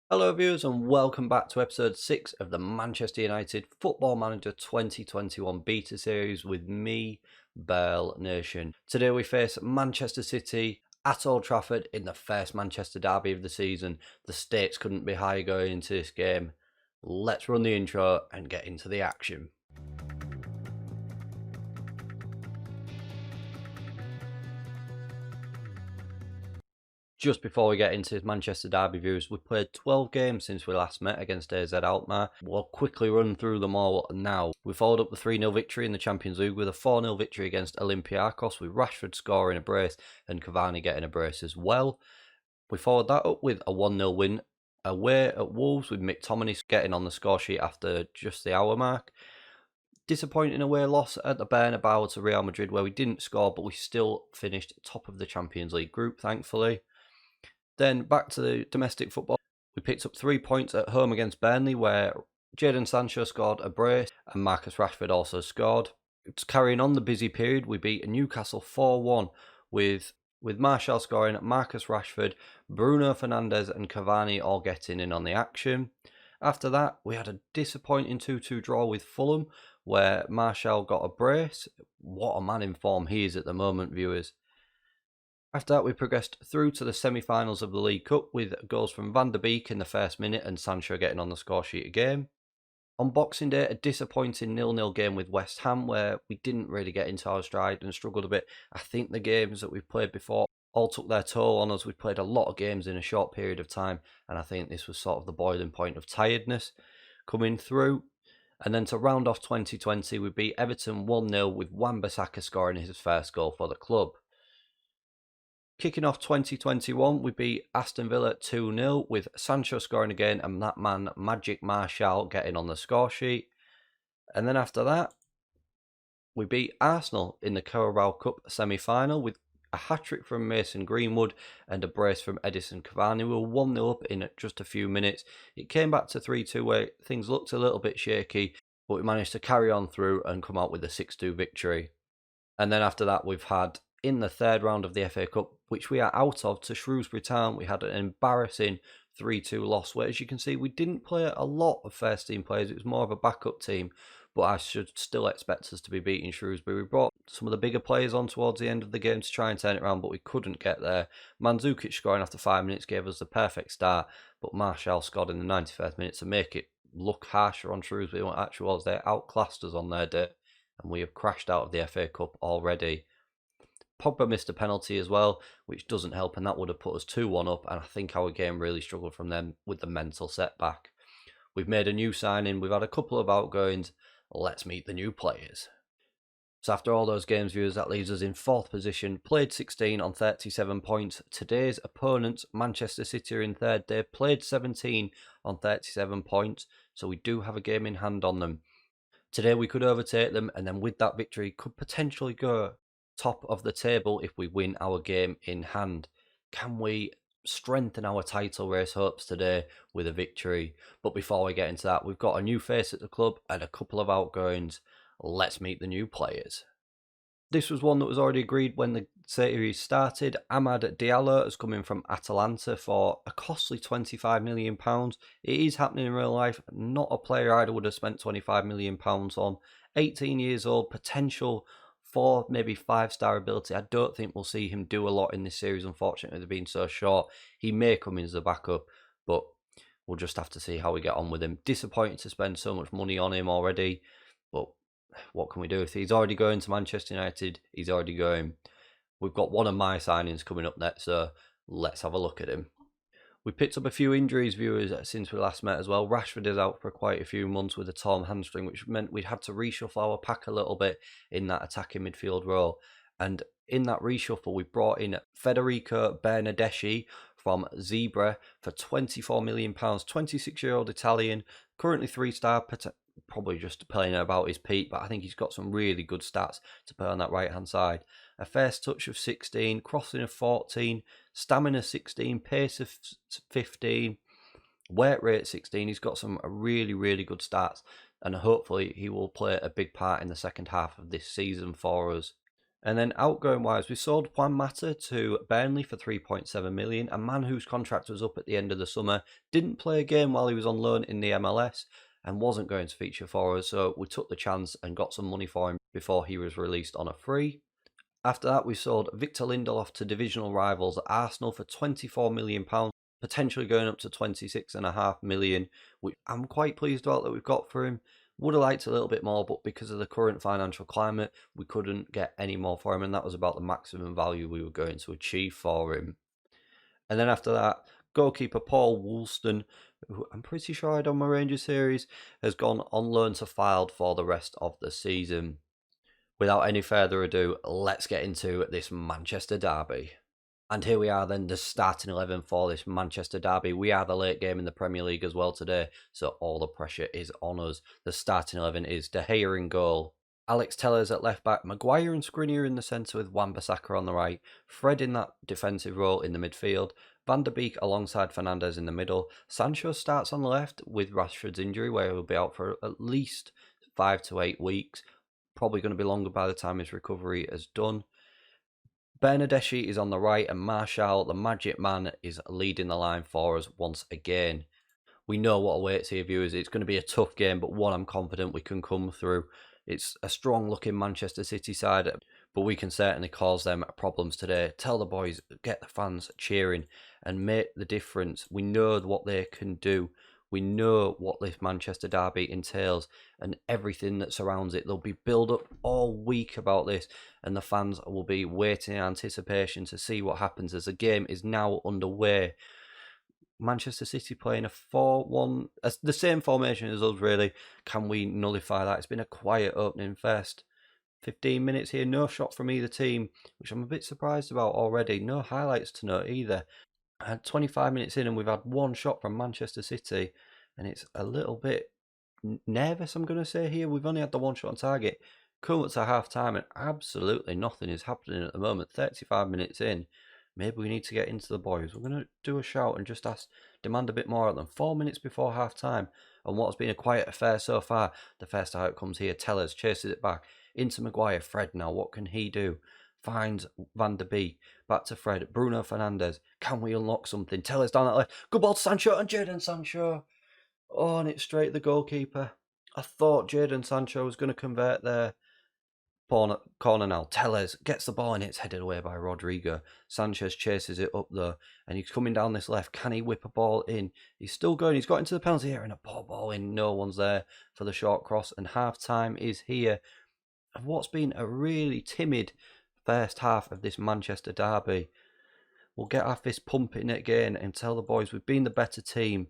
Hello viewers and welcome back to episode 6 of the Manchester United Football Manager 2021 beta series with me, Bearlenation. Today we face Manchester City at Old Trafford in the first Manchester derby of the season. The stakes couldn't be higher going into this game. Let's run the intro and get into the action. Just before we get into his Manchester derby views, we've played 12 games since we last met against AZ Alkmaar. We'll quickly run through them all now. We followed up the 3-0 victory in the Champions League with a 4-0 victory against Olympiacos, with Rashford scoring a brace and Cavani getting a brace as well. We followed that up with a 1-0 win away at Wolves, with McTominay getting on the score sheet after just the hour mark. Disappointing away loss at the Bernabeu to Real Madrid, where we didn't score, but we still finished top of the Champions League group, thankfully. Then back to the domestic football. We picked up 3 points at home against Burnley, where Jadon Sancho scored a brace and Marcus Rashford also scored. It's carrying on the busy period, we beat Newcastle 4-1 with Martial scoring, Marcus Rashford, Bruno Fernandes and Cavani all getting in on the action. After that, we had a disappointing 2-2 draw with Fulham, where Martial got a brace. What a man in form he is at the moment, viewers. After that, we progressed through to the semi-finals of the League Cup with goals from Van der Beek in the first minute and Sancho getting on the score sheet again. On Boxing Day, a disappointing 0-0 game with West Ham where we didn't really get into our stride and struggled a bit. I think the games that we've played before all took their toll on us. We played a lot of games in a short period of time, and I think this was sort of the boiling point of tiredness coming through. And then to round off 2020, we beat Everton 1-0 with Wan-Bissaka scoring his first goal for the club. Kicking off 2021, we beat Aston Villa 2-0 with Sancho scoring again and that man Magic Martial getting on the score sheet. And then after that, we beat Arsenal in the Carabao Cup semi-final with a hat-trick from Mason Greenwood and a brace from Edison Cavani. We were 1-0 up in just a few minutes. It came back to 3-2 where things looked a little bit shaky, but we managed to carry on through and come out with a 6-2 victory. And then after that, we've had in the third round of the FA Cup, which we are out of, to Shrewsbury Town, we had an embarrassing 3-2 loss, where as you can see, we didn't play a lot of first team players. It was more of a backup team, but I should still expect us to be beating Shrewsbury. We brought some of the bigger players on towards the end of the game to try and turn it around, but we couldn't get there. Mandzukic scoring after 5 minutes gave us the perfect start, but Martial scored in the 91st minute to make it look harsher on Shrewsbury than it actually was. They outclassed us on their day, and we have crashed out of the FA Cup already. Pogba missed a penalty as well, which doesn't help, and that would have put us 2-1 up, and I think our game really struggled from them with the mental setback. We've made a new signing, we've had a couple of outgoings. Let's meet the new players. So after all those games, viewers, that leaves us in 4th position, played 16 on 37 points. Today's opponents, Manchester City, are in 3rd. They've played 17 on 37 points, so we do have a game in hand on them. Today we could overtake them, and then with that victory could potentially go top of the table if we win our game in hand. Can we strengthen our title race hopes today with a victory? But before we get into that, we've got a new face at the club and a couple of outgoings. Let's meet the new players. This was one that was already agreed when the series started. Amad Diallo is coming from Atalanta for a costly £25 million. It is happening in real life. Not a player I'd would have spent £25 million on. 18 years old, potential for maybe 5-star ability. I don't think we'll see him do a lot in this series, unfortunately, they've been so short. He may come in as a backup, but we'll just have to see how we get on with him. Disappointed to spend so much money on him already, but what can we do? If he's already going to Manchester United, he's already going. We've got one of my signings coming up next, so let's have a look at him. We picked up a few injuries, viewers, since we last met as well. Rashford is out for quite a few months with a torn hamstring, which meant we'd had to reshuffle our pack a little bit in that attacking midfield role. And in that reshuffle, we brought in Federico Bernardeschi from Zebra for £24 million, 26-year-old Italian, currently 3-star, probably just playing about his peak, but I think he's got some really good stats to play on that right-hand side. A first touch of 16, crossing of 14, stamina 16, pace of 15, weight rate 16. He's got some really, really good stats, and hopefully he will play a big part in the second half of this season for us. And then outgoing wise, we sold Juan Mata to Burnley for 3.7 million, a man whose contract was up at the end of the summer, didn't play a game while he was on loan in the MLS and wasn't going to feature for us, so we took the chance and got some money for him before he was released on a free. After that, we sold Victor Lindelof to divisional rivals Arsenal for £24 million, potentially going up to 26.5 million, which I'm quite pleased about that we've got for him. Would have liked a little bit more, but because of the current financial climate, we couldn't get any more for him, and that was about the maximum value we were going to achieve for him. And then after that, goalkeeper Paul Woolston, who I'm pretty sure I had on my Rangers series, has gone on loan to Fylde for the rest of the season. Without any further ado, let's get into this Manchester derby. And here we are then, the starting 11 for this Manchester derby. We are the late game in the Premier League as well today, so all the pressure is on us. The starting 11 is De Gea in goal, Alex Tellers at left back, Maguire and Skriniar in the centre with Wan-Bissaka on the right, Fred in that defensive role in the midfield, Van der Beek alongside Fernandes in the middle, Sancho starts on the left with Rashford's injury where he'll be out for at least 5 to 8 weeks, probably going to be longer by the time his recovery is done. Bernadeschi is on the right and Martial, the magic man, is leading the line for us once again. We know what awaits here, viewers. It's going to be a tough game, but one I'm confident we can come through. It's a strong-looking Manchester City side, but we can certainly cause them problems today. Tell the boys, get the fans cheering and make the difference. We know what they can do. We know what this Manchester derby entails and everything that surrounds it. There'll be build-up all week about this, and the fans will be waiting in anticipation to see what happens as the game is now underway. Manchester City playing a 4-1, the same formation as us, really. Can we nullify that? It's been a quiet opening first 15 minutes here. No shot from either team, which I'm a bit surprised about already. No highlights to note either. 25 minutes in and we've had one shot from Manchester City, and it's a little bit nervous, I'm going to say here. We've only had the one shot on target. Come to half time and absolutely nothing is happening at the moment. 35 minutes in. Maybe we need to get into the boys. We're going to do a shout and just demand a bit more of them. 4 minutes before half time, and what has been a quiet affair so far. The first outcomes here. Tellers chases it back into Maguire. Fred now, what can he do? Finds Van der Beek. Back to Fred. Bruno Fernandes. Can we unlock something? Tellers down that left. Good ball to Sancho and Jadon Sancho. Oh, and it's straight the goalkeeper. I thought Jadon Sancho was going to convert there. Corner now. Tellers gets the ball and it's headed away by Rodrigo. Sanchez chases it up though, and he's coming down this left. Can he whip a ball in? He's still going. He's got into the penalty area and a poor ball in. No one's there for the short cross, and half time is here. Of what's been a really timid first half of this Manchester derby. We'll get our fist pumping again and tell the boys we've been the better team,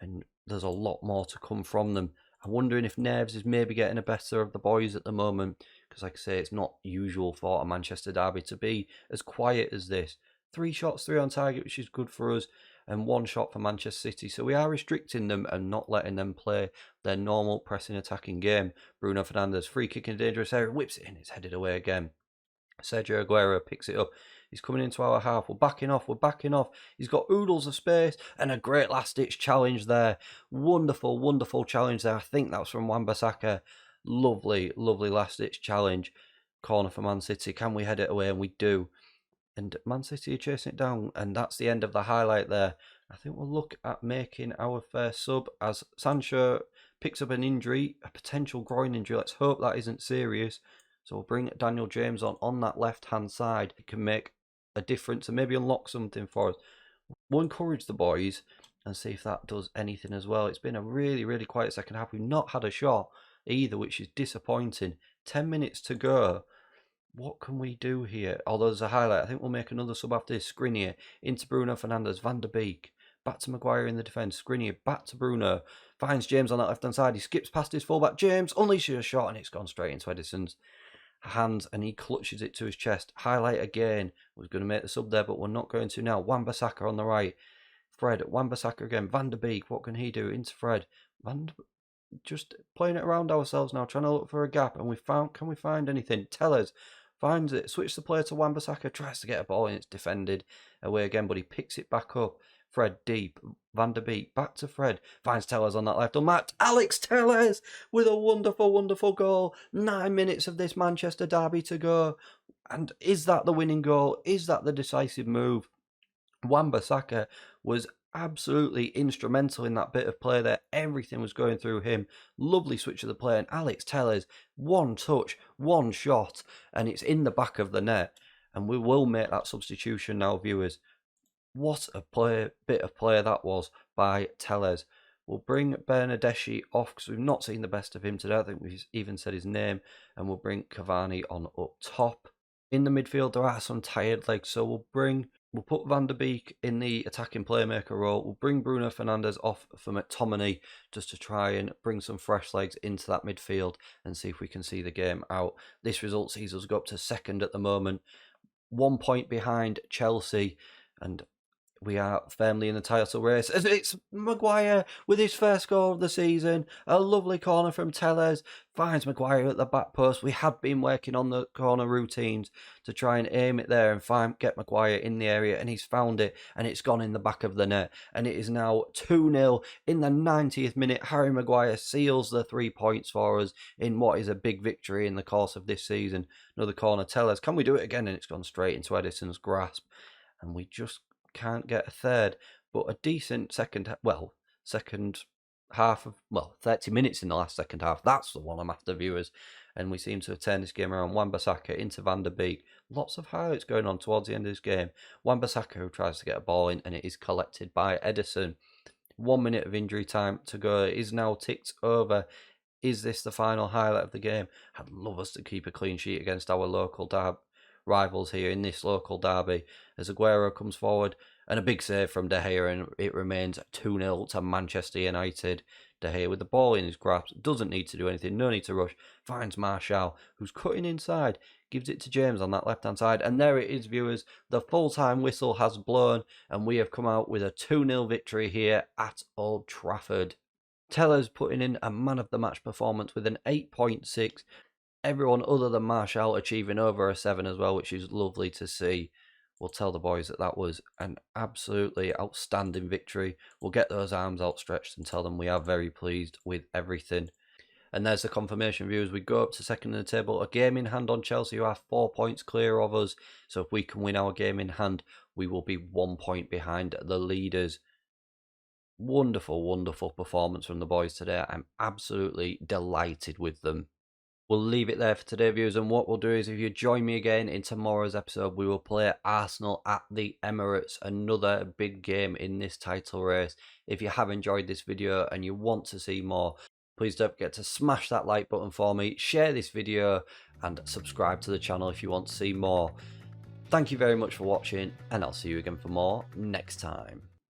and there's a lot more to come from them. I'm wondering if nerves is maybe getting the better of the boys at the moment, because like I say, it's not usual for a Manchester derby to be as quiet as this. 3 shots, 3 on target, which is good for us, and 1 shot for Manchester City. So we are restricting them and not letting them play their normal pressing attacking game. Bruno Fernandes, free kick in a dangerous area, whips it in, it's headed away again. Sergio Aguero picks it up. He's coming into our half. We're backing off. He's got oodles of space and a great last-ditch challenge there. Wonderful, wonderful challenge there. I think that was from Wan-Bissaka. Lovely, lovely last-ditch challenge. Corner for Man City. Can we head it away? And we do. And Man City are chasing it down. And that's the end of the highlight there. I think we'll look at making our first sub as Sancho picks up an injury, a potential groin injury. Let's hope that isn't serious. So we'll bring Daniel James on that left-hand side. He can make a difference and maybe unlock something for us. We'll encourage the boys and see if that does anything as well. It's been a really, really quiet second half. We've not had a shot either, which is disappointing. 10 minutes to go. What can we do here? Although there's a highlight. I think we'll make another sub after this. Skriniar into Bruno Fernandes. Van der Beek. Back to Maguire in the defence. Skriniar back to Bruno. Finds James on that left-hand side. He skips past his fullback. James unleashes a shot and it's gone straight into Edison's hands and he clutches it to his chest. Highlight again. We're going to make the sub there, but we're not going to now. Wan-Bissaka on the right. Fred. Wan-Bissaka again. Van der Beek. What can he do? Into Fred. Just playing it around ourselves now, trying to look for a gap. And can we find anything? Tellers finds it. Switch the player to Wan-Bissaka. Tries to get a ball and it's defended away again, but he picks it back up. Fred deep. Van der Beek back to Fred. Finds Tellers on that left unmarked. Alex Tellers with a wonderful, wonderful goal. 9 minutes of this Manchester derby to go. And is that the winning goal? Is that the decisive move? Wan-Bissaka was absolutely instrumental in that bit of play there. Everything was going through him. Lovely switch of the play. And Alex Telles, one touch, one shot, and it's in the back of the net. And we will make that substitution now, viewers. What a bit of play that was by Telles. We'll bring Bernardeschi off because we've not seen the best of him today. I think we've even said his name. And we'll bring Cavani on up top. In the midfield, there are some tired legs, so we'll put Van der Beek in the attacking playmaker role. We'll bring Bruno Fernandes off for McTominay just to try and bring some fresh legs into that midfield and see if we can see the game out. This result sees us go up to second at the moment, 1 point behind Chelsea, and we are firmly in the title race as it's Maguire with his first goal of the season. A lovely corner from Telles finds Maguire at the back post. We had been working on the corner routines to try and aim it there and get Maguire in the area, and he's found it, and it's gone in the back of the net, and it is now 2-0 in the 90th minute. Harry Maguire seals the 3 points for us in what is a big victory in the course of this season. Another corner, Telles, can we do it again? And it's gone straight into Edison's grasp, and we just can't get a third. But a decent second half of 30 minutes in the last second half. That's the one I'm after, viewers. And we seem to have turned this game around. Wan-Bissaka into Van der Beek. Lots of highlights going on towards the end of this game. Wan-Bissaka who tries to get a ball in, and it is collected by Edison. 1 minute of injury time to go. It is now ticked over. Is this the final highlight of the game? I'd love us to keep a clean sheet against our local rivals here in this local derby as Aguero comes forward and a big save from De Gea, and it remains 2-0 to Manchester United. De Gea with the ball in his grasp, doesn't need to do anything, no need to rush, finds Martial who's cutting inside, gives it to James on that left hand side, and there it is, viewers. The full-time whistle has blown and we have come out with a 2-0 victory here at Old Trafford. Tellers putting in a man of the match performance with an 8.6. Everyone other than Martial achieving over a 7 as well, which is lovely to see. We'll tell the boys that was an absolutely outstanding victory. We'll get those arms outstretched and tell them we are very pleased with everything. And there's the confirmation, viewers. We go up to second in the table, a game in hand on Chelsea, who are 4 points clear of us. So if we can win our game in hand, we will be 1 point behind the leaders. Wonderful, wonderful performance from the boys today. I'm absolutely delighted with them. We'll leave it there for today, viewers, and what we'll do is if you join me again in tomorrow's episode, we will play Arsenal at the Emirates, another big game in this title race. If you have enjoyed this video and you want to see more, please don't forget to smash that like button for me, share this video, and subscribe to the channel if you want to see more. Thank you very much for watching, and I'll see you again for more next time.